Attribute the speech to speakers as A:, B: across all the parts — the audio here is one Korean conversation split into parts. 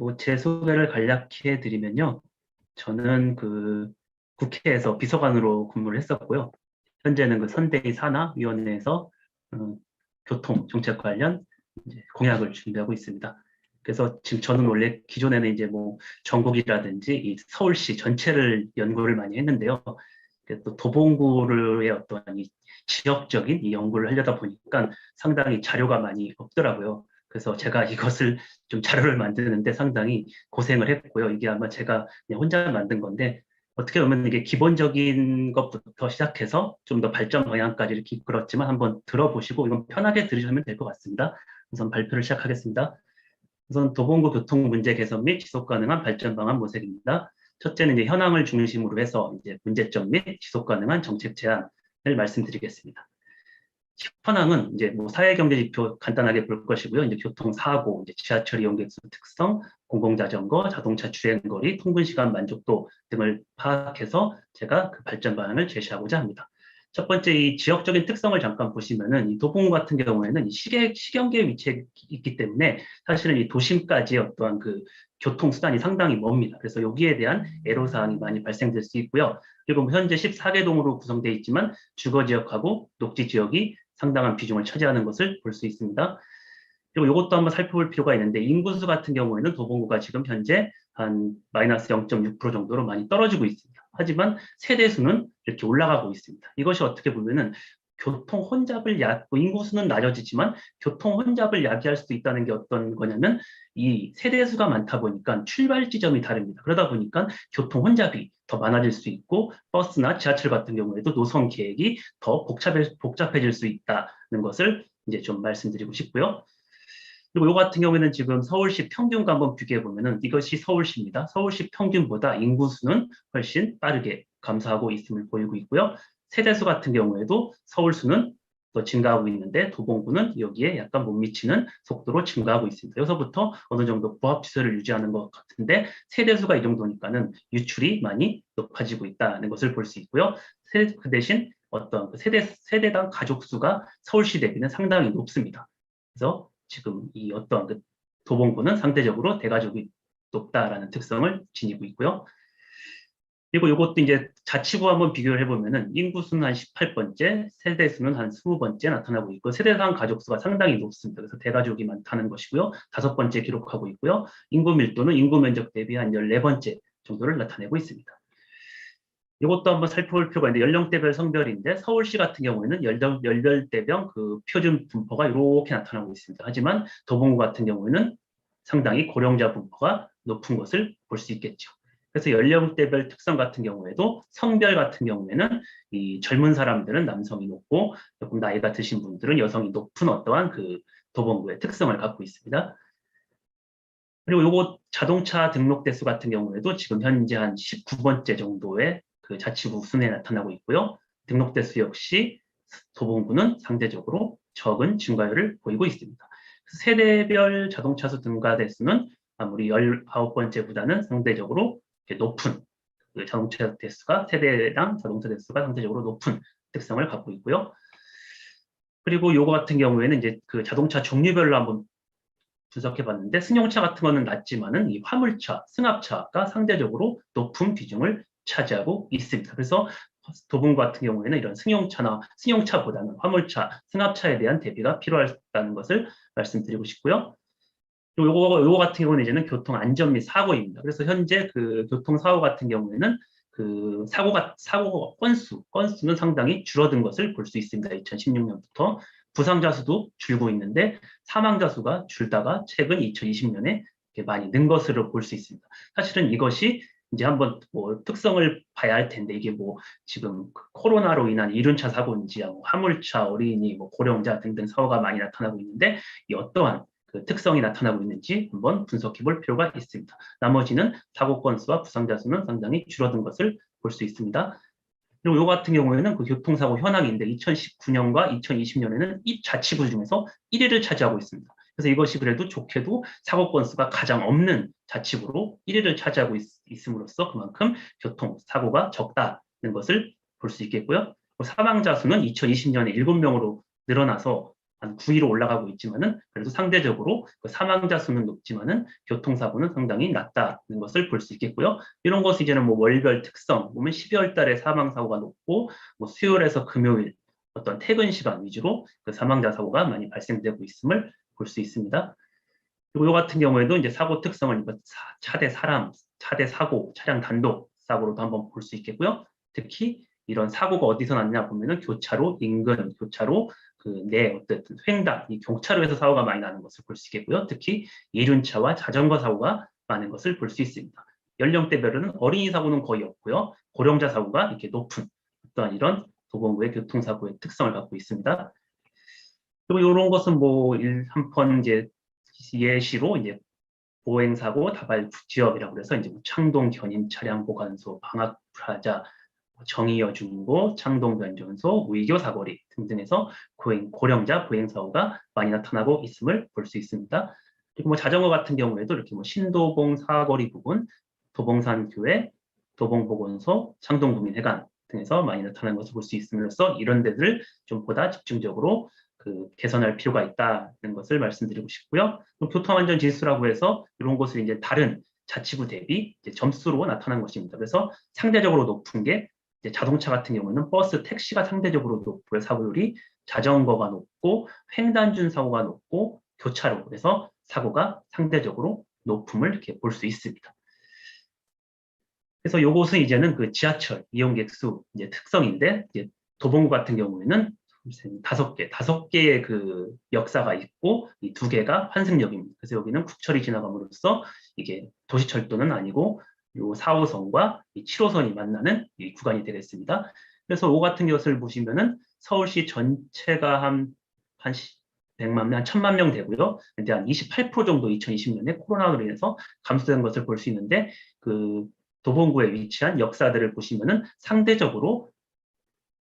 A: 뭐 제 소개를 간략히 해드리면요. 저는 그 국회에서 비서관으로 근무를 했었고요. 현재는 그 선대위 산하위원회에서 어, 교통 정책 관련 이제 공약을 준비하고 있습니다. 그래서 지금 저는 원래 기존에는 이제 뭐 전국이라든지 이 서울시 전체를 연구를 많이 했는데요. 또 도봉구의 어떠한 이 지역적인 이 연구를 하려다 보니까 상당히 자료가 많이 없더라고요. 그래서 제가 이것을 좀 자료를 만드는데 상당히 고생을 했고요. 이게 아마 제가 그냥 혼자 만든 건데 어떻게 보면 이게 기본적인 것부터 시작해서 좀 더 발전 방향까지 이렇게 이끌었지만 한번 들어보시고 이건 편하게 들으시면 될 것 같습니다. 우선 발표를 시작하겠습니다. 우선 도봉구 교통 문제 개선 및 지속 가능한 발전 방안 모색입니다. 첫째는 이제 현황을 중심으로 해서 이제 문제점 및 지속 가능한 정책 제안을 말씀드리겠습니다. 현황은 이제 뭐 사회경제 지표 간단하게 볼 것이고요. 이제 교통사고, 이제 지하철 이용객수 특성, 공공자전거, 자동차 주행거리, 통근시간 만족도 등을 파악해서 제가 그 발전 방안을 제시하고자 합니다. 첫 번째 이 지역적인 특성을 잠깐 보시면은 이 도봉구 같은 경우에는 이 시경계에 위치해 있기 때문에 사실은 이 도심까지의 어떠한 그 교통수단이 상당히 멉니다. 그래서 여기에 대한 애로사항이 많이 발생될 수 있고요. 그리고 뭐 현재 14개 동으로 구성되어 있지만 주거지역하고 녹지지역이 상당한 비중을 차지하는 것을 볼 수 있습니다. 그리고 이것도 한번 살펴볼 필요가 있는데 인구수 같은 경우에는 도봉구가 지금 현재 한 마이너스 0.6% 정도로 많이 떨어지고 있습니다. 하지만 세대수는 이렇게 올라가고 있습니다. 이것이 어떻게 보면은 교통 혼잡을 인구수는 낮아지지만 교통 혼잡을 야기할 수 있다는 게 어떤 거냐면 이 세대수가 많다 보니까 출발 지점이 다릅니다. 그러다 보니까 교통 혼잡이 더 많아질 수 있고 버스나 지하철 같은 경우에도 노선 계획이 더 복잡해질 수 있다는 것을 이제 좀 말씀드리고 싶고요. 그리고 이거 같은 경우에는 지금 서울시 평균과 한번 비교해 보면은 이것이 서울시입니다. 서울시 평균보다 인구수는 훨씬 빠르게 감소하고 있음을 보이고 있고요. 세대수 같은 경우에도 서울수는 더 증가하고 있는데 도봉구는 여기에 약간 못 미치는 속도로 증가하고 있습니다. 여기서부터 어느 정도 부합지수를 유지하는 것 같은데 세대수가 이 정도니까는 유출이 많이 높아지고 있다는 것을 볼 수 있고요. 그 대신 어떤 그 세대당 가족 수가 서울시 대비는 상당히 높습니다. 그래서 지금 이 어떤 그 도봉구는 상대적으로 대가족이 높다라는 특성을 지니고 있고요. 그리고 이것도 이제 자치구 한번 비교를 해보면은 인구수는 한 18번째, 세대수는 한 20번째 나타나고 있고 세대당 가족수가 상당히 높습니다. 그래서 대가족이 많다는 것이고요. 5번째 기록하고 있고요. 인구 밀도는 인구 면적 대비 한 14번째 정도를 나타내고 있습니다. 이것도 한번 살펴볼 필요가 있는데 연령대별 성별인데 서울시 같은 경우에는 연령대별 그 표준 분포가 이렇게 나타나고 있습니다. 하지만 도봉구 같은 경우에는 상당히 고령자 분포가 높은 것을 볼 수 있겠죠. 그래서 연령대별 특성 같은 경우에도 성별 같은 경우에는 이 젊은 사람들은 남성이 높고 조금 나이가 드신 분들은 여성이 높은 어떠한 그 도봉구의 특성을 갖고 있습니다. 그리고 요거 자동차 등록 대수 같은 경우에도 지금 현재 한 19번째 정도의 그 자치구 순에 나타나고 있고요. 등록 대수 역시 도봉구는 상대적으로 적은 증가율을 보이고 있습니다. 세대별 자동차 수 등가 대수는 아무리 19번째보다는 상대적으로 높은 그 자동차 대수가 세대당 자동차 대수가 상대적으로 높은 특성을 갖고 있고요. 그리고 요거 같은 경우에는 이제 그 자동차 종류별로 한번 분석해 봤는데 승용차 같은 거는 낮지만은 이 화물차, 승합차가 상대적으로 높은 비중을 차지하고 있습니다. 그래서 도봉구 같은 경우에는 이런 승용차보다는 화물차, 승합차에 대한 대비가 필요하다는 것을 말씀드리고 싶고요. 그리고 요거 같은 경우는 이제는 교통 안전 및 사고입니다. 그래서 현재 그 교통 사고 같은 경우에는 그 사고 건수는 상당히 줄어든 것을 볼 수 있습니다. 2016년부터 부상자 수도 줄고 있는데 사망자 수가 줄다가 최근 2020년에 많이 는 것으로 볼 수 있습니다. 사실은 이것이 이제 한번 뭐 특성을 봐야 할 텐데 이게 뭐 지금 코로나로 인한 이륜차 사고인지 뭐 화물차, 어린이, 뭐 고령자 등등 사고가 많이 나타나고 있는데 이 어떠한 그 특성이 나타나고 있는지 한번 분석해 볼 필요가 있습니다. 나머지는 사고 건수와 부상자 수는 상당히 줄어든 것을 볼 수 있습니다. 그리고 이 같은 경우에는 그 교통사고 현황인데 2019년과 2020년에는 이 자치구 중에서 1위를 차지하고 있습니다. 그래서 이것이 그래도 좋게도 사고 건수가 가장 없는 자치구로 1위를 차지하고 있음으로써 그만큼 교통사고가 적다는 것을 볼 수 있겠고요. 사망자 수는 2020년에 7명으로 늘어나서 한 9위로 올라가고 있지만은 그래도 상대적으로 그 사망자 수는 높지만은 교통사고는 상당히 낮다는 것을 볼 수 있겠고요. 이런 것은 이제는 뭐 월별 특성 보면 12월 달에 사망사고가 높고 뭐 수요일에서 금요일 어떤 퇴근 시간 위주로 그 사망자 사고가 많이 발생되고 있음을 볼 수 있습니다. 그리고 이 같은 경우에도 이제 사고 특성을 차대 사람, 차대 사고, 차량 단독 사고로도 한번 볼 수 있겠고요. 특히 이런 사고가 어디서 났냐 보면은 교차로 인근, 교차로 그 내 어쨌든 횡단, 이 경차로에서 사고가 많이 나는 것을 볼 수 있겠고요. 특히 이륜차와 자전거 사고가 많은 것을 볼 수 있습니다. 연령대별로는 어린이 사고는 거의 없고요. 고령자 사고가 이렇게 높은 어떠한 이런 도봉구의 교통사고의 특성을 갖고 있습니다. 그리고 이런 것은 뭐 한번 이제 예시로 이제 보행사고 다발 지역이라고 해서 이제 뭐 창동 견인 차량 보관소, 방학 프라자, 정의여중고, 창동 변전소, 우이교 사거리 등등에서 고령자 보행 사고가 많이 나타나고 있음을 볼 수 있습니다. 그리고 뭐 자전거 같은 경우에도 이렇게 뭐 신도봉 사거리 부근, 도봉산 교회, 도봉보건소, 창동구민회관 등에서 많이 나타나는 것을 볼 수 있음으로써 이런 데들을 좀 보다 집중적으로 그 개선할 필요가 있다는 것을 말씀드리고 싶고요. 교통안전 지수라고 해서 이런 것을 이제 다른 자치구 대비 이제 점수로 나타난 것입니다. 그래서 상대적으로 높은 게 이제 자동차 같은 경우는 버스, 택시가 상대적으로 높고요. 사고율이 자전거가 높고 횡단준 사고가 높고 교차로 그래서 사고가 상대적으로 높음을 이렇게 볼 수 있습니다. 그래서 요것은 이제는 그 지하철 이용객 수 이제 특성인데 이제 도봉구 같은 경우에는 다섯 개의 그 역사가 있고 이 두 개가 환승역입니다. 그래서 여기는 국철이 지나감으로써 이게 도시철도는 아니고 요 4호선과 이 7호선이 만나는 이 구간이 되겠습니다. 그래서 오 같은 것을 보시면은 서울시 전체가 한 100만 명, 한 1000만 명 되고요. 근데 한 28% 정도 2020년에 코로나로 인해서 감소된 것을 볼 수 있는데 그 도봉구에 위치한 역사들을 보시면은 상대적으로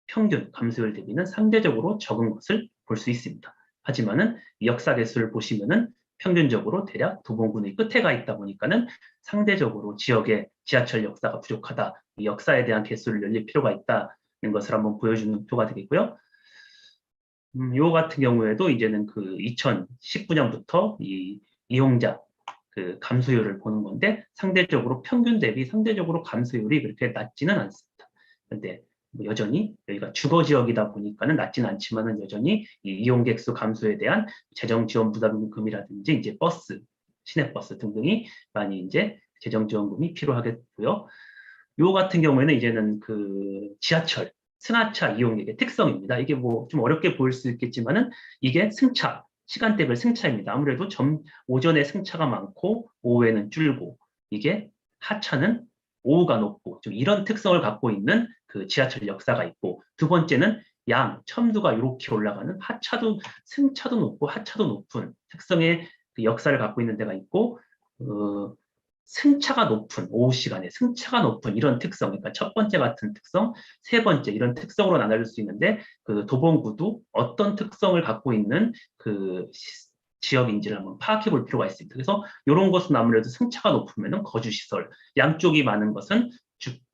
A: 평균 감소율 대비는 상대적으로 적은 것을 볼 수 있습니다. 하지만은 역사 개수를 보시면은 평균적으로 대략 도봉구의 끝에 가 있다 보니까는 상대적으로 지역의 지하철 역사가 부족하다. 이 역사에 대한 개수를 늘릴 필요가 있다는 것을 한번 보여주는 표가 되겠고요. 요 같은 경우에도 이제는 그 2019년부터 이 이용자 그 감소율을 보는 건데 상대적으로 평균 대비 상대적으로 감소율이 그렇게 낮지는 않습니다. 그런데 뭐 여전히 여기가 주거 지역이다 보니까는 낮지는 않지만은 여전히 이 이용객 수 감소에 대한 재정 지원 부담금이라든지 이제 버스, 시내버스 등등이 많이 이제 재정 지원금이 필요하겠고요. 요 같은 경우에는 이제는 그 지하철 승하차 이용객의 특성입니다. 이게 뭐 좀 어렵게 보일 수 있겠지만은 이게 승차 시간대별 승차입니다. 아무래도 오전에 승차가 많고 오후에는 줄고 이게 하차는 오후가 높고 좀 이런 특성을 갖고 있는 그 지하철 역사가 있고 두 번째는 첨두가 이렇게 올라가는 하차도 승차도 높고 하차도 높은 특성의 그 역사를 갖고 있는 데가 있고 승차가 높은 오후 시간에 승차가 높은 이런 특성, 그러니까 첫 번째 같은 특성, 세 번째 이런 특성으로 나눠질 수 있는데 그 도봉구도 어떤 특성을 갖고 있는 그 지역인지를 한번 파악해 볼 필요가 있습니다. 그래서 이런 것은 아무래도 승차가 높으면 거주시설, 양쪽이 많은 것은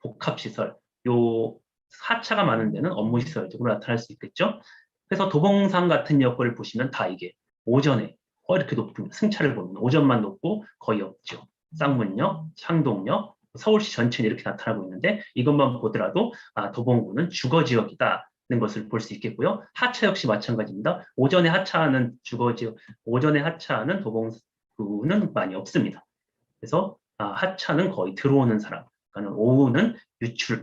A: 복합시설, 요 하차가 많은 데는 업무시설적으로 나타날 수 있겠죠. 그래서 도봉산 같은 여건을 보시면 다 이게 오전에 이렇게 높은 승차를 보면 오전만 높고 거의 없죠. 쌍문역, 창동역, 서울시 전체는 이렇게 나타나고 있는데 이것만 보더라도 도봉구는 주거지역이다는 것을 볼 수 있겠고요. 하차 역시 마찬가지입니다. 오전에 하차하는 주거지역, 오전에 하차하는 도봉구는 많이 없습니다. 그래서 하차는 거의 들어오는 사람, 그러니까 오후는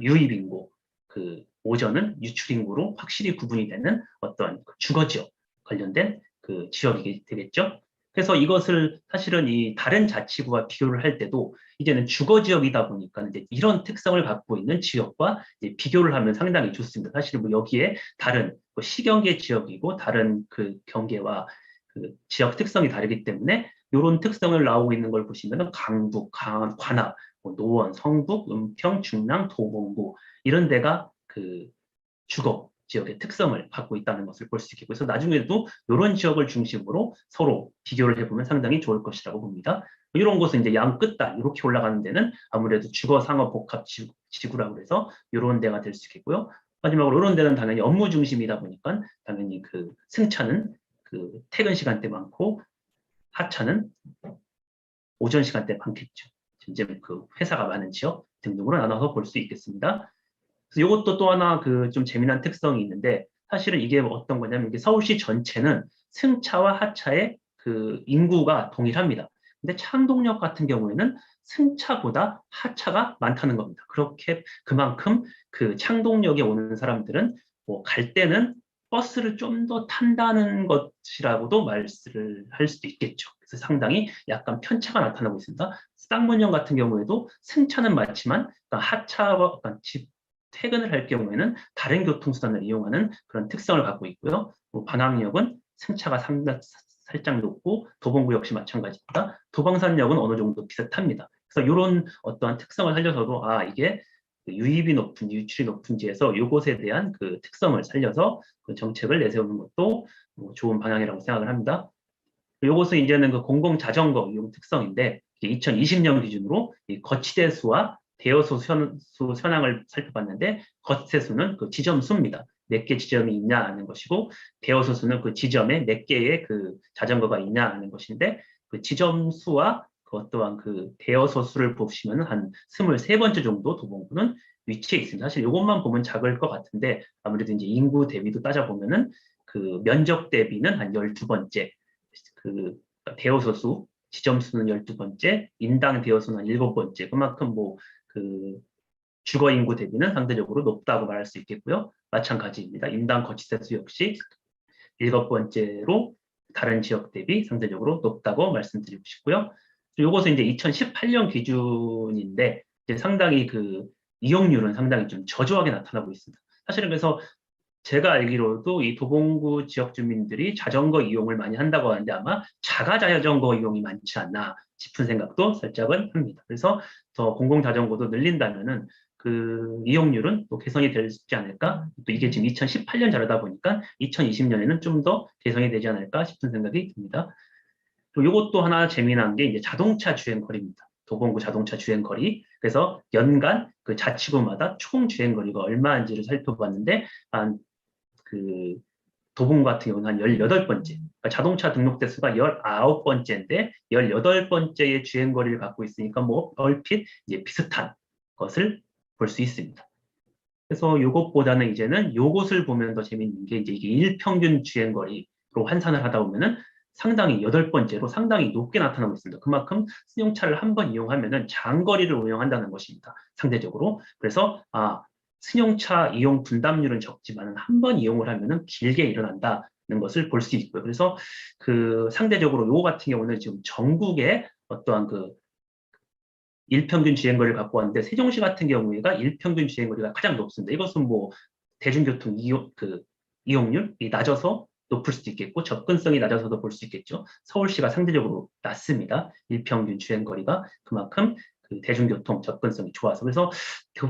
A: 유입인구, 그 오전은 유출인구로 확실히 구분이 되는 어떤 주거지역 관련된 그 지역이 되겠죠. 그래서 이것을 사실은 이 다른 자치구와 비교를 할 때도 이제는 주거 지역이다 보니까 이제 이런 특성을 갖고 있는 지역과 이제 비교를 하면 상당히 좋습니다. 사실 뭐 여기에 다른 뭐 시경계 지역이고 다른 그 경계와 그 지역 특성이 다르기 때문에 이런 특성을 나오고 있는 걸 보시면은 강북, 강원, 관악, 뭐 노원, 성북, 은평, 중랑, 도봉구 이런 데가 그 주거 지역의 특성을 갖고 있다는 것을 볼 수 있겠고 그래서 나중에도 이런 지역을 중심으로 서로 비교를 해보면 상당히 좋을 것이라고 봅니다. 이런 곳은 이제 양 끝단 이렇게 올라가는 데는 아무래도 주거 상업 복합 지구라고 해서 이런 데가 될 수 있겠고요. 마지막으로 이런 데는 당연히 업무 중심이다 보니까 당연히 그 승차는 그 그 퇴근 시간대 많고 하차는 오전 시간대 많겠죠. 이제 그 회사가 많은 지역 등등으로 나눠서 볼 수 있겠습니다. 그래서 이것도 또 하나 그 좀 재미난 특성이 있는데 사실은 이게 어떤 거냐면 이게 서울시 전체는 승차와 하차의 그 인구가 동일합니다. 근데 창동역 같은 경우에는 승차보다 하차가 많다는 겁니다. 그렇게 그만큼 그 창동역에 오는 사람들은 뭐 갈 때는 버스를 좀 더 탄다는 것이라고도 말씀을 할 수도 있겠죠. 그래서 상당히 약간 편차가 나타나고 있습니다. 쌍문역 같은 경우에도 승차는 많지만 그러니까 하차와 그러니까 퇴근을 할 경우에는 다른 교통수단을 이용하는 그런 특성을 갖고 있고요. 방학역은 승차가 살짝 높고 도봉구 역시 마찬가지입니다. 도방산역은 어느 정도 비슷합니다. 그래서 이런 어떠한 특성을 살려서도 아 이게 유입이 높은 유출이 높은지에서 이것에 대한 그 특성을 살려서 그 정책을 내세우는 것도 좋은 방향이라고 생각을 합니다. 이것은 이제는 그 공공 자전거 이용 특성인데 2020년 기준으로 이 거치대 수와 대여소 현황을 살펴봤는데 거치대 수는 그 지점 수입니다. 몇 개 지점이 있냐 하는 것이고 대여소 수는 그 지점에 몇 개의 그 자전거가 있냐 하는 것인데 그 지점 수와 그것 또한 그 대여소 수를 보시면 한 23번째 정도 도봉구는 위치해 있습니다. 사실 이것만 보면 작을 것 같은데 아무래도 이제 인구 대비도 따져보면은 그 면적 대비는 한 12번째, 그 대여소 수, 지점 수는 12번째, 인당 대여소는 7번째. 그만큼 뭐 그 주거 인구 대비는 상대적으로 높다고 말할 수 있겠고요. 마찬가지입니다. 인당 거치대 수 역시 7번째로 다른 지역 대비 상대적으로 높다고 말씀드리고 싶고요. 이것은 이제 2018년 기준인데 이제 상당히 그 이용률은 상당히 좀 저조하게 나타나고 있습니다. 사실은 그래서 제가 알기로도 이 도봉구 지역 주민들이 자전거 이용을 많이 한다고 하는데 아마 자가 자전거 이용이 많지 않나 싶은 생각도 살짝은 합니다. 그래서 더 공공 자전거도 늘린다면은 그 이용률은 또 개선이 되지 않을까? 또 이게 지금 2018년 자료다 보니까 2020년에는 좀 더 개선이 되지 않을까 싶은 생각이 듭니다. 그리고 이것도 하나 재미난 게 이제 자동차 주행 거리입니다. 도봉구 자동차 주행 거리. 그래서 연간 그 자치구마다 총 주행 거리가 얼마인지를 살펴봤는데 한 그 도봉 같은 경우는 한 18번째. 그러니까 자동차 등록 대수가 19번째인데 18번째의 주행거리를 갖고 있으니까 뭐 얼핏 이제 비슷한 것을 볼 수 있습니다. 그래서 이것보다는 이제는 요것을 보면 더 재밌는 게 이제 이게 일평균 주행거리로 환산을 하다 보면은 상당히 8번째로 상당히 높게 나타나고 있습니다. 그만큼 승용차를 한 번 이용하면은 장거리를 운영한다는 것입니다. 상대적으로. 그래서 승용차 이용 분담률은 적지만 한 번 이용을 하면은 길게 일어난다는 것을 볼 수 있고요. 그래서 그 상대적으로 요거 같은 경우는 지금 전국에 어떠한 그 일평균 주행거리를 갖고 왔는데 세종시 같은 경우에가 일평균 주행거리가 가장 높습니다. 이것은 뭐 대중교통 이용률이 낮아서 높을 수도 있겠고 접근성이 낮아서도 볼 수 있겠죠. 서울시가 상대적으로 낮습니다. 일평균 주행거리가 그만큼 그 대중교통 접근성이 좋아서 그래서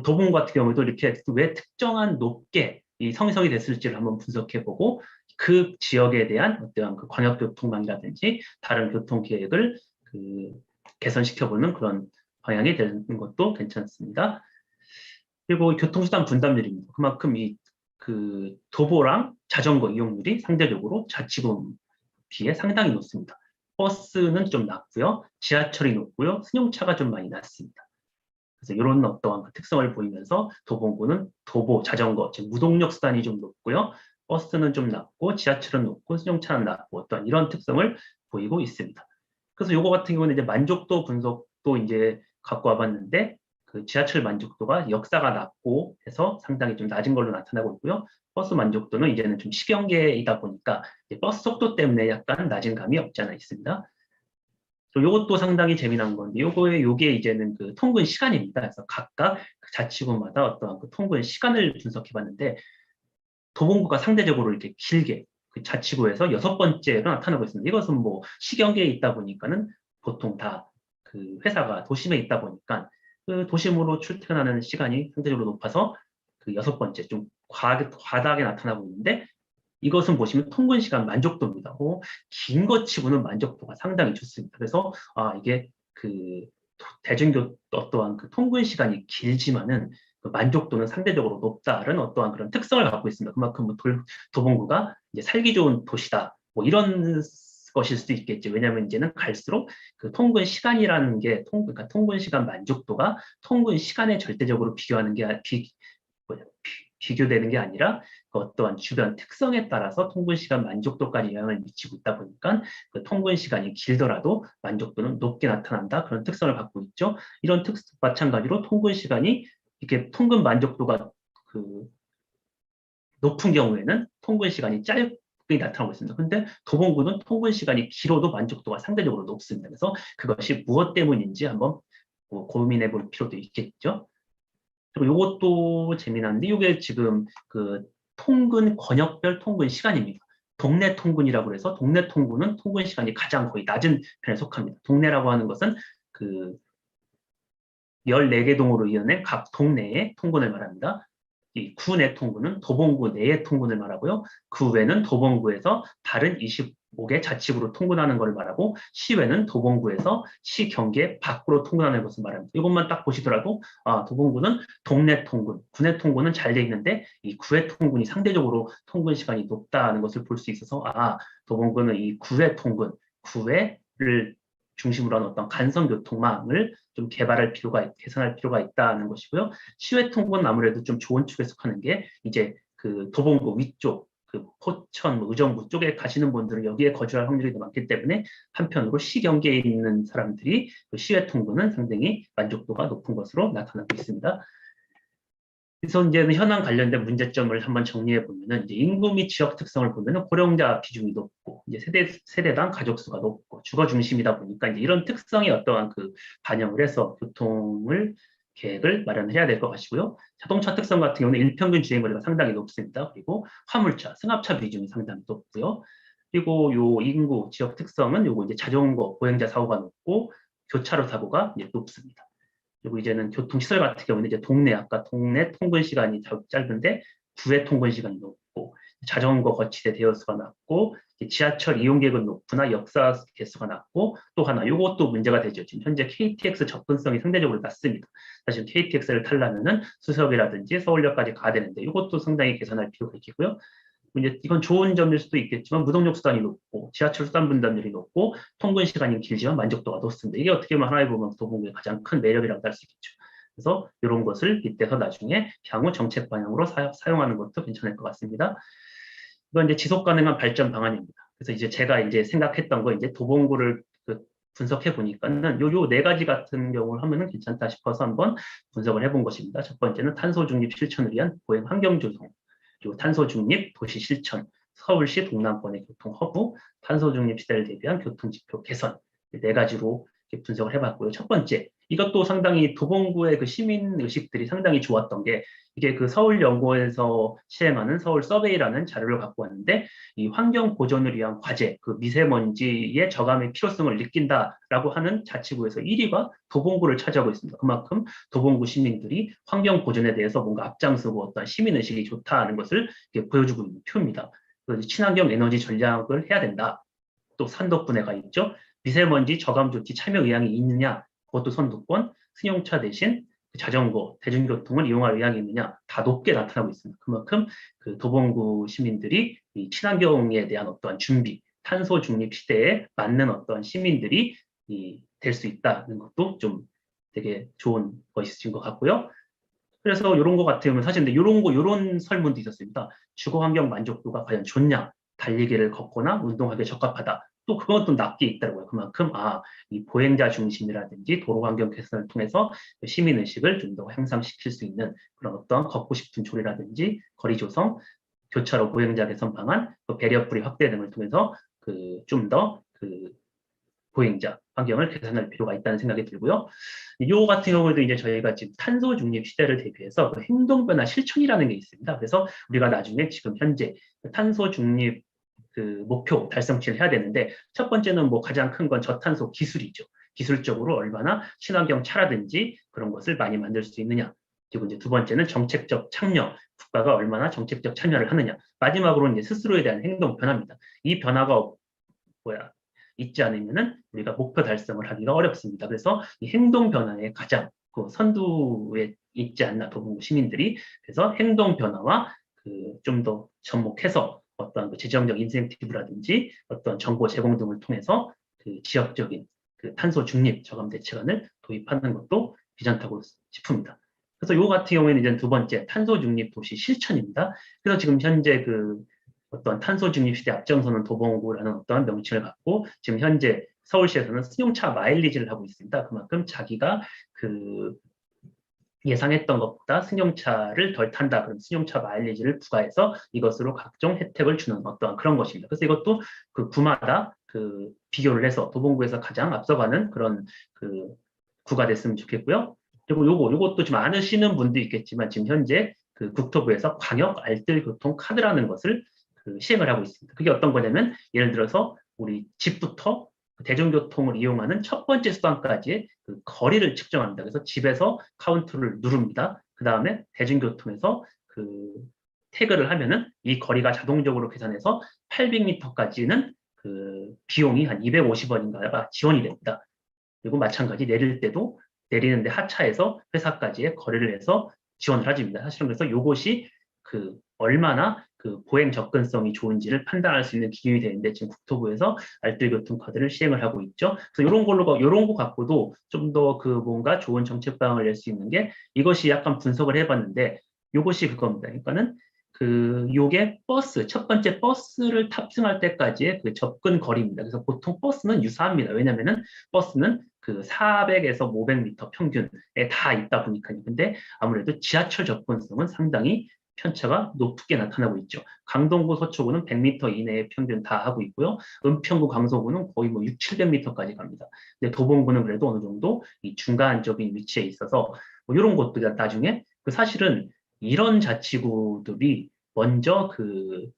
A: 도봉 같은 경우에도 이렇게 왜 특정한 높게 이 성성이 됐을지를 한번 분석해보고 그 지역에 대한 어떠한 그 광역교통망이라든지 다른 교통계획을 그 개선시켜보는 그런 방향이 되는 것도 괜찮습니다. 그리고 교통수단 분담률입니다. 그만큼 이 그 도보랑 자전거 이용률이 상대적으로 자치구 비해 상당히 높습니다. 버스는 좀 낮고요. 지하철이 높고요. 승용차가 좀 많이 낮습니다. 그래서 이런 어떠한 그 특성을 보이면서 도봉구는 도보, 자전거, 즉 무동력 수단이 좀 높고요. 버스는 좀 낮고 지하철은 높고 승용차는 낮고 어떤 이런 특성을 보이고 있습니다. 그래서 요거 같은 경우는 이제 만족도 분석도 이제 갖고 와봤는데 그 지하철 만족도가 역사가 낮고 해서 상당히 좀 낮은 걸로 나타나고 있고요. 버스 만족도는 이제는 좀 시경계이다 보니까 버스 속도 때문에 약간 낮은 감이 없지 않아 있습니다. 요것도 상당히 재미난 건데 요게 이제는 그 통근 시간입니다. 그래서 각각 자치구마다 어떠한 그 통근 시간을 분석해 봤는데 도봉구가 상대적으로 이렇게 길게 그 자치구에서 6번째로 나타나고 있습니다. 이것은 뭐 시경계에 있다 보니까는 보통 다 그 회사가 도심에 있다 보니까 그 도심으로 출퇴근하는 시간이 상대적으로 높아서 그 6번째 좀 과다하게 나타나고 있는데 이것은 보시면 통근 시간 만족도입니다. 긴 것 치고는 만족도가 상당히 좋습니다. 그래서 이게 그 대중교 어떠한 그 통근 시간이 길지만은 그 만족도는 상대적으로 높다는 어떠한 그런 특성을 갖고 있습니다. 그만큼 뭐 도봉구가 이제 살기 좋은 도시다. 뭐 이런 것일 수도 있겠죠. 왜냐하면 이제는 갈수록 그 통근 시간이라는 게 그러니까 통근 시간 만족도가 통근 시간에 절대적으로 비교하는 게 비교되는 게 아니라 그 어떠한 주변 특성에 따라서 통근 시간 만족도까지 영향을 미치고 있다 보니까 그 통근 시간이 길더라도 만족도는 높게 나타난다. 그런 특성을 갖고 있죠. 이런 마찬가지로 통근 시간이 이렇게 통근 만족도가 그 높은 경우에는 통근 시간이 짧게 나타나고 있습니다. 근데 도봉구는 통근 시간이 길어도 만족도가 상대적으로 높습니다. 그래서 그것이 무엇 때문인지 한번 고민해 볼 필요도 있겠죠. 그리고 이것도 재미난데 이게 지금 그 통근 권역별 통근 시간입니다. 동네 통근이라고 해서 동네 통근은 통근 시간이 가장 거의 낮은 편에 속합니다. 동네라고 하는 것은 그 14개 동으로 이어낸 각 동네의 통근을 말합니다. 이 구 내 통근은 도봉구 내의 통근을 말하고요. 그 외는 도봉구에서 다른 25개 자치구로 통근하는 것을 말하고 시외는 도봉구에서 시 경계 밖으로 통근하는 것을 말합니다. 이것만 딱 보시더라도 도봉구는 동네 통근, 구내 통근은 잘 돼 있는데 이 구의 통근이 상대적으로 통근 시간이 높다는 것을 볼 수 있어서 도봉구는 이 구의 통근, 구회를 중심으로 한 어떤 간선교통망을 좀 개선할 필요가 있다는 것이고요. 시외 통근은 아무래도 좀 좋은 축에 속하는 게 이제 그 도봉구 위쪽, 그 포천, 의정부 쪽에 가시는 분들은 여기에 거주할 확률이 더 많기 때문에 한편으로 시 경계에 있는 사람들이 그 시외 통근은 상당히 만족도가 높은 것으로 나타나고 있습니다. 그래서 이제 현황 관련된 문제점을 한번 정리해 보면은 이제 인구 및 지역 특성을 보면은 고령자 비중이 높고 이제 세대당 가족 수가 높고 주거 중심이다 보니까 이제 이런 특성이 어떠한 그 반영을 해서 교통을 계획을 마련해야 될 것 같고요. 자동차 특성 같은 경우는 일평균 주행거리가 상당히 높습니다. 그리고 화물차, 승합차 비중이 상당히 높고요. 그리고 요 인구 지역 특성은 요거 이제 자전거 보행자 사고가 높고 교차로 사고가 이제 높습니다. 그리고 이제는 교통시설 같은 경우는 이제 아까 동네 통근 시간이 짧은데 구의 통근 시간이 높고 자전거 거치대 대여수가 낮고 지하철 이용객은 높으나 역사 개수가 낮고 또 하나 이것도 문제가 되죠. 지금 현재 KTX 접근성이 상대적으로 낮습니다. 사실 KTX를 타려면은 수서역이라든지 서울역까지 가야 되는데 이것도 상당히 개선할 필요가 있겠고요. 이제 이건 좋은 점일 수도 있겠지만 무동력 수단이 높고 지하철 수단 분담률이 높고 통근 시간이 길지만 만족도가 높습니다. 이게 어떻게 보면 하나의 보면 도봉구의 가장 큰 매력이라고 할 수 있겠죠. 그래서 이런 것을 빗대서 나중에 향후 정책 방향으로 사용하는 것도 괜찮을 것 같습니다. 이건 이제 지속 가능한 발전 방안입니다. 그래서 이제 제가 이제 생각했던 거 이제 도봉구를 분석해 보니까는 요 네 가지 같은 경우를 하면은 괜찮다 싶어서 한번 분석을 해본 것입니다. 첫 번째는 탄소 중립 실천을 위한 보행 환경 조성. 그리고 탄소 중립 도시 실천, 서울시 동남권의 교통 허브, 탄소 중립 시대를 대비한 교통 지표 개선 네 가지로 분석을 해봤고요. 첫 번째, 이것도 상당히 도봉구의 그 시민 의식들이 상당히 좋았던 게 이게 그 서울연구원에서 시행하는 서울 서베이라는 자료를 갖고 왔는데 이 환경 보존을 위한 과제, 그 미세먼지의 저감의 필요성을 느낀다라고 하는 자치구에서 1위가 도봉구를 차지하고 있습니다. 그만큼 도봉구 시민들이 환경 보존에 대해서 뭔가 앞장서고 어떤 시민 의식이 좋다는 것을 보여주고 있는 표입니다. 친환경 에너지 전략을 해야 된다. 또 산덕분해가 있죠. 미세먼지 저감 조치 참여 의향이 있느냐, 그것도 선두권, 승용차 대신 자전거, 대중교통을 이용할 의향이 있느냐, 다 높게 나타나고 있습니다. 그만큼 그 도봉구 시민들이 이 친환경에 대한 어떠한 준비, 탄소 중립 시대에 맞는 어떤 시민들이 될 수 있다는 것도 좀 되게 좋은 것인 것 같고요. 그래서 이런 것 같으면 사실 근데 이런 설문도 있었습니다. 주거 환경 만족도가 과연 좋냐? 달리기를 걷거나 운동하기에 적합하다. 또 그것도 낮게 있더라고요. 그만큼 이 보행자 중심이라든지 도로 환경 개선을 통해서 시민 의식을 좀 더 향상시킬 수 있는 그런 어떤 걷고 싶은 조례라든지 거리 조성, 교차로 보행자 개선 방안, 배려 뿌리 확대 등을 통해서 좀더 보행자 환경을 개선할 필요가 있다는 생각이 들고요. 요 같은 경우에도 이제 저희가 지금 탄소 중립 시대를 대비해서 그 행동 변화 실천이라는 게 있습니다. 그래서 우리가 나중에 지금 현재 탄소 중립 그 목표 달성치를 해야 되는데 첫 번째는 뭐 가장 큰 건 저탄소 기술이죠. 기술적으로 얼마나 친환경 차라든지 그런 것을 많이 만들 수 있느냐. 그리고 이제 두 번째는 정책적 참여, 국가가 얼마나 정책적 참여를 하느냐. 마지막으로는 이제 스스로에 대한 행동 변화입니다. 이 변화가 있지 않으면은 우리가 목표 달성을 하기가 어렵습니다. 그래서 이 행동 변화의 가장 그 선두에 있지 않나 도봉구 시민들이. 그래서 행동 변화와 좀 더 접목해서 어떤 그 재정적 인센티브라든지 어떤 정보 제공 등을 통해서 그 지역적인 그 탄소 중립 저감 대책안을 도입하는 것도 괜찮다고 싶습니다. 그래서 요 같은 경우에는 이제 두 번째 탄소 중립 도시 실천입니다. 그래서 지금 현재 그 어떤 탄소 중립 시대 앞장서는 도봉구라는 어떠한 명칭을 갖고 지금 현재 서울시에서는 승용차 마일리지를 하고 있습니다. 그만큼 자기가 그 예상했던 것보다 승용차를 덜 탄다. 그럼 승용차 마일리지를 부과해서 이것으로 각종 혜택을 주는 어떠한 그런 것입니다. 그래서 이것도 그 구마다 그 비교를 해서 도봉구에서 가장 앞서가는 그런 그 구가 됐으면 좋겠고요. 그리고 요것도 좀 아시는 분도 있겠지만 지금 현재 그 국토부에서 광역 알뜰교통 카드라는 것을 그 시행을 하고 있습니다. 그게 어떤 거냐면 예를 들어서 우리 집부터 대중교통을 이용하는 첫 번째 수단까지의 그 거리를 측정합니다. 그래서 집에서 카운트를 누릅니다. 그 다음에 대중교통에서 그 태그를 하면은 이 거리가 자동적으로 계산해서 800m까지는 그 비용이 한 250원인가가 지원이 됩니다. 그리고 마찬가지 내릴 때도 내리는데 하차해서 회사까지의 거리를 해서 지원을 해줍니다. 사실은 그래서 이것이 그 얼마나 그 보행 접근성이 좋은지를 판단할 수 있는 기준이 되는데 지금 국토부에서 알뜰교통카드를 시행을 하고 있죠. 그래서 이런 거 갖고도 좀 더 그 뭔가 좋은 정책 방향을 낼 수 있는 게 이것이 약간 분석을 해봤는데 이것이 그겁니다. 그러니까는 그 요게 버스 첫 번째 버스를 탑승할 때까지의 그 접근 거리입니다. 그래서 보통 버스는 유사합니다. 왜냐면은 버스는 그 400에서 500m 평균에 다 있다 보니까요. 근데 아무래도 지하철 접근성은 상당히 편차가 높게 나타나고 있죠. 강동구, 서초구는 100m 이내에 평균 다 하고 있고요. 은평구, 강서구는 거의 뭐 6, 700m까지 갑니다. 근데 도봉구는 그래도 어느 정도 이 중간적인 위치에 있어서 뭐 이런 것도 나중에 그 사실은 이런 자치구들이 먼저 그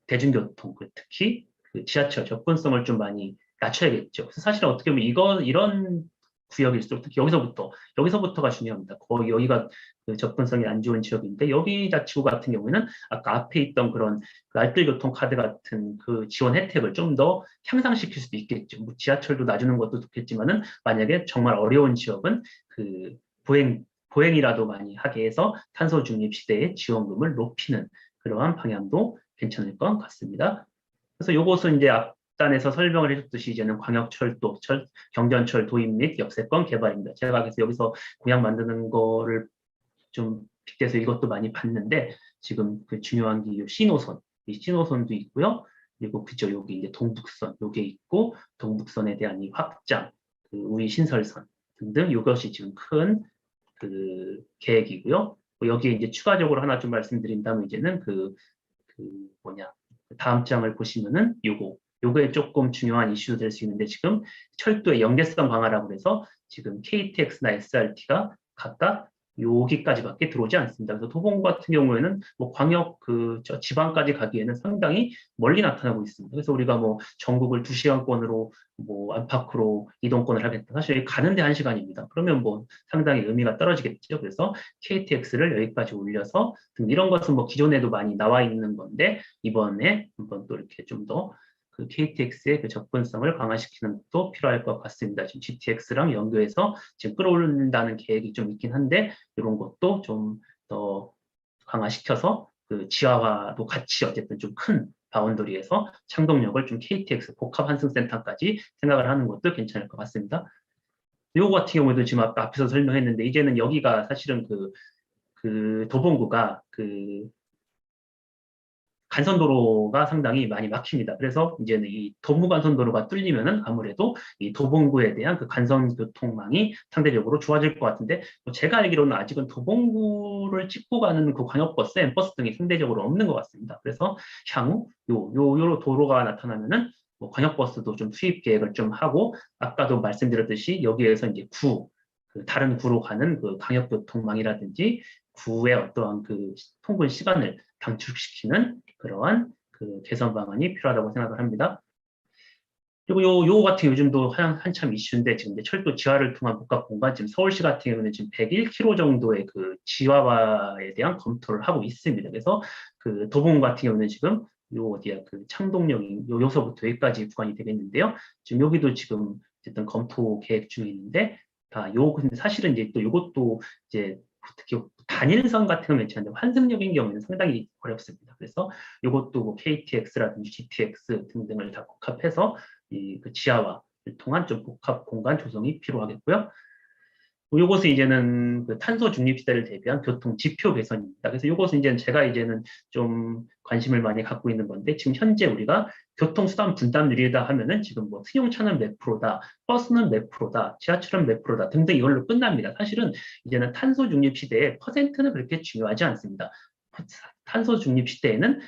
A: 대중교통, 특히 그 지하철 접근성을 좀 많이 낮춰야겠죠. 그래서 사실은 어떻게 보면 이런 구역일수록 특히 여기서부터가 중요합니다. 거의 여기가 그 접근성이 안 좋은 지역인데 여기 자치구 같은 경우에는 아까 앞에 있던 그런 그 알뜰교통 카드 같은 그 지원 혜택을 좀 더 향상시킬 수도 있겠죠. 뭐 지하철도 놔주는 것도 좋겠지만은 만약에 정말 어려운 지역은 그 보행이라도 많이 하게 해서 탄소 중립 시대의 지원금을 높이는 그러한 방향도 괜찮을 것 같습니다. 그래서 요것은 이제 앞단에서 설명을 해줬듯이 이제는 광역철도, 경전철 도입 및 역세권 개발입니다. 제가 그래서 여기서 공약 만드는 거를 좀 빗대서 이것도 많이 봤는데 지금 그 중요한 게 이 신호선, 이 신호선도 있고요. 그리고 그죠 여기 이제 동북선 요게 있고 동북선에 대한 이 확장, 그 우회 신설선 등등 이것이 지금 큰 그 계획이고요. 여기에 이제 추가적으로 하나 좀 말씀드린다면 이제는 그 뭐냐 다음 장을 보시면은 요거에 조금 중요한 이슈도 될 수 있는데 지금 철도의 연계성 강화라고 해서 지금 KTX나 SRT가 각각 여기까지밖에 들어오지 않습니다. 그래서 도봉구 같은 경우에는 뭐 광역 저 지방까지 가기에는 상당히 멀리 나타나고 있습니다. 그래서 우리가 뭐 전국을 2시간권으로 뭐 안팎으로 이동권을 하겠다. 사실 가는데 1시간입니다. 그러면 뭐 상당히 의미가 떨어지겠죠. 그래서 KTX를 여기까지 올려서 이런 것은 뭐 기존에도 많이 나와 있는 건데 이번에 한번 또 이렇게 좀 더 그 KTX의 그 접근성을 강화시키는 것도 필요할 것 같습니다. 지금 GTX랑 연계해서 지금 끌어올린다는 계획이 좀 있긴 한데 이런 것도 좀 더 강화시켜서 그 지하화도 같이 어쨌든 좀 큰 바운더리에서 창동역을 좀 KTX 복합 환승센터까지 생각을 하는 것도 괜찮을 것 같습니다. 요거 같은 경우에도 지금 아까 앞에서 설명했는데 이제는 여기가 사실은 그 도봉구가 그 간선도로가 상당히 많이 막힙니다. 그래서 이제는 이 도봉간선도로가 뚫리면은 아무래도 이 도봉구에 대한 그 간선교통망이 상대적으로 좋아질 것 같은데 뭐 제가 알기로는 아직은 도봉구를 찍고 가는 그 광역버스, 엠버스 등이 상대적으로 없는 것 같습니다. 그래서 향후 요 도로가 나타나면은 뭐 광역버스도 좀 수입 계획을 좀 하고 아까도 말씀드렸듯이 여기에서 이제 그 다른 구로 가는 그 광역교통망이라든지 구의 어떠한 그 통근 시간을 단축시키는 그러한 그 개선 방안이 필요하다고 생각을 합니다. 그리고 요 같은 요즘도 한참 이슈인데 지금 이제 철도 지하를 통한 복합 공간 지금 서울시 같은 경우는 지금 101km 정도의 그 지하화에 대한 검토를 하고 있습니다. 그래서 그 도봉 같은 경우는 지금 요 어디야 그 창동역이 요서부터 여기까지 구간이 되겠는데요. 지금 여기도 지금 어쨌든 검토 계획 중에 있는데 근데 사실은 이제 또 요것도 이제
B: 특히 단일선 같은 거 매치하는데 환승역인 경우에는 상당히 어렵습니다. 그래서 이것도 뭐 KTX라든지 GTX 등등을 다 복합해서 그 지하화를 통한 좀 복합 공간 조성이 필요하겠고요. 요것은 이제는 그 탄소 중립 시대를 대비한 교통 지표 개선입니다. 그래서 요것은 이제는 제가 이제는 좀 관심을 많이 갖고 있는 건데, 지금 현재 우리가 교통수단 분담률이다 하면은 지금 뭐 승용차는 몇 프로다, 버스는 몇 프로다, 지하철은 몇 프로다 등등 이걸로 끝납니다. 사실은 이제는 탄소 중립 시대에 퍼센트는 그렇게 중요하지 않습니다. 탄소 중립 시대에는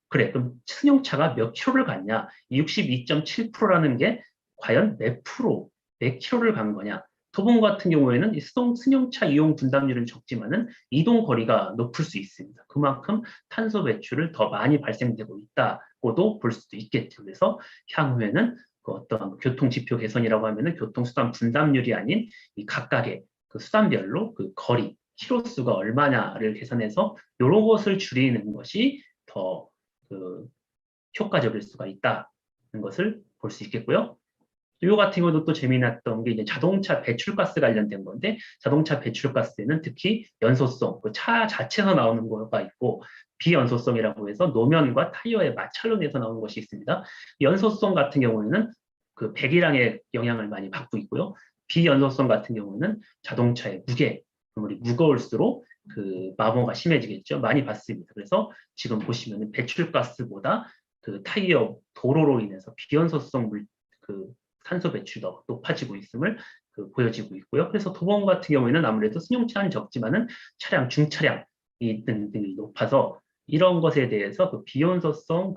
B: 그래, 그럼 승용차가 몇 킬로를 갔냐? 62.7%라는 게 과연 몇 프로, 몇 킬로를 간 거냐? 도봉 같은 경우에는 이 승용차 이용 분담률은 적지만은 이동 거리가 높을 수 있습니다. 그만큼 탄소 배출을 더 많이 발생되고 있다고도 볼 수도 있겠죠. 그래서 향후에는 그 어떠한 교통 지표 개선이라고 하면은 교통수단 분담률이 아닌 이 각각의 그 수단별로 그 거리, 키로수가 얼마냐를 계산해서 이런 것을 줄이는 것이 더 그 효과적일 수가 있다는 것을 볼 수 있겠고요. 이 같은 경우도 또 재미났던 게 이제 자동차 배출가스 관련된 건데, 자동차 배출가스에는 특히 연소성, 그 차 자체에서 나오는 거가 있고, 비연소성이라고 해서 노면과 타이어의 마찰로 인해서 나오는 것이 있습니다. 연소성 같은 경우에는 그 배기량의 영향을 많이 받고 있고요. 비연소성 같은 경우는 자동차의 무게, 아무리 무거울수록 그 마모가 심해지겠죠. 많이 받습니다. 그래서 지금 보시면 배출가스보다 그 타이어 도로로 인해서 비연소성 그 탄소 배출도 높아지고 있음을 보여지고 있고요. 그래서 도봉 같은 경우에는 아무래도 승용차는 적지만은 차량, 중차량이 등등이 높아서 이런 것에 대해서 그 비연소성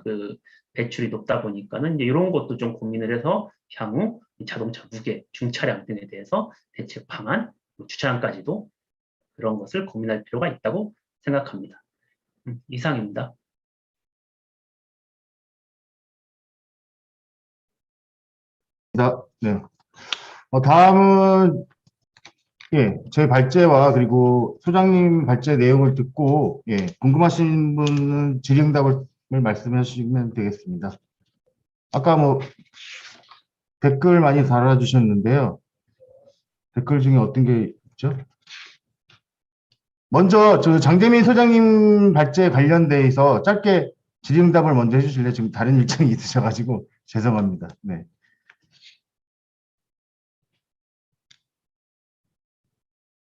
B: 배출이 높다 보니까는 이제 이런 것도 좀 고민을 해서 향후 자동차 무게, 중차량 등에 대해서 대책 방안, 주차장까지도 그런 것을 고민할 필요가 있다고 생각합니다. 이상입니다.
C: 네. 다음은 제 발제와 그리고 소장님 발제 내용을 듣고 궁금하신 분은 질의응답을 말씀하시면 되겠습니다. 아까 뭐 댓글 많이 달아주셨는데요. 댓글 중에 어떤 게 있죠? 먼저 저 장재민 소장님 발제 관련돼서 짧게 질의응답을 먼저 해주실래요? 지금 다른 일정이 있으셔가지고 죄송합니다. 네.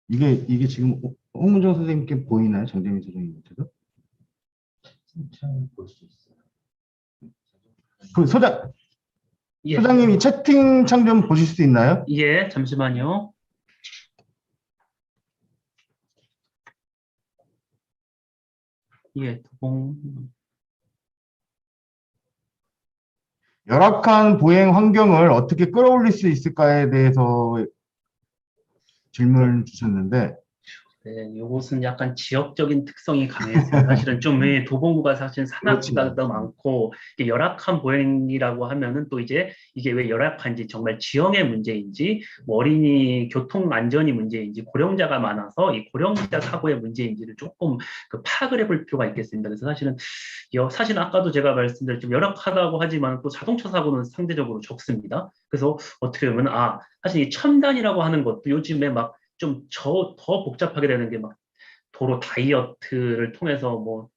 C: 이게 지금 홍문정 선생님께 보이나요? 장재민 소장님한테도? 볼수 있어요. 소장님이 채팅창 좀 보실 수 있나요?
B: 예, 잠시만요. 예, 도봉.
C: 열악한 보행 환경을 어떻게 끌어올릴 수 있을까에 대해서 질문을 주셨는데,
B: 네, 이곳은 약간 지역적인 특성이 강해서 사실은 좀 도봉구가 사실 산악지가 더 많고 이게 열악한 보행이라고 하면은 또 이제 이게 왜 열악한지 정말 지형의 문제인지 뭐 어린이 교통 안전이 문제인지 고령자가 많아서 이 고령자 사고의 문제인지를 조금 파악을 해볼 필요가 있겠습니다. 그래서 사실 아까도 제가 말씀드렸지만 열악하다고 하지만 또 자동차 사고는 상대적으로 적습니다. 그래서 어떻게 보면 사실 이 첨단이라고 하는 것도 요즘에 막 더 복잡하게 되는 게 막 도로 다이어트를 통해서 뭐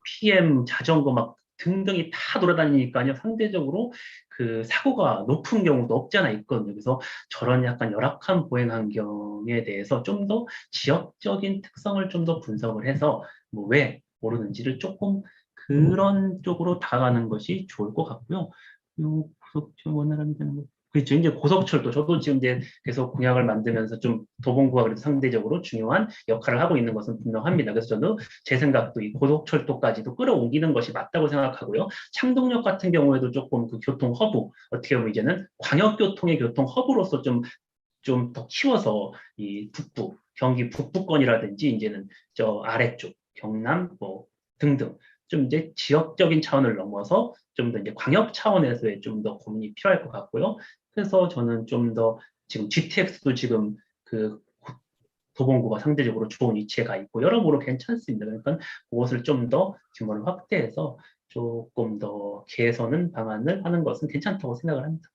B: PM 자전거 막 등등이 다 돌아다니니까요. 상대적으로 그 사고가 높은 경우도 없지 않아 있거든요. 그래서 저런 약간 열악한 보행 환경에 대해서 좀 더 지역적인 특성을 좀 더 분석을 해서 뭐 왜 모르는지를 조금 그런 쪽으로 다가가는 것이 좋을 것 같고요. 요 구속지 원활하게 되는 거. 그렇죠. 이제 고속철도 저도 지금 이제 계속 공약을 만들면서 좀 도봉구가 그래도 상대적으로 중요한 역할을 하고 있는 것은 분명합니다. 그래서 저는 제 생각도 이 고속철도까지도 끌어옮기는 것이 맞다고 생각하고요. 창동역 같은 경우에도 조금 그 교통 허브, 어떻게 보면 이제는 광역교통의 교통 허브로서 좀 더 키워서 이 북부, 경기 북부권이라든지 이제는 저 아래쪽, 경남 뭐 등등 좀 이제 지역적인 차원을 넘어서 좀 더 이제 광역 차원에서의 좀 더 고민이 필요할 것 같고요. 그래서 저는 좀 더 지금 GTX도 지금 그 도봉구가 상대적으로 좋은 위치에 가 있고 여러모로 괜찮습니다. 그러니까 그것을 좀 더 규모를 확대해서 조금 더 개선은 방안을 하는 것은 괜찮다고 생각을 합니다.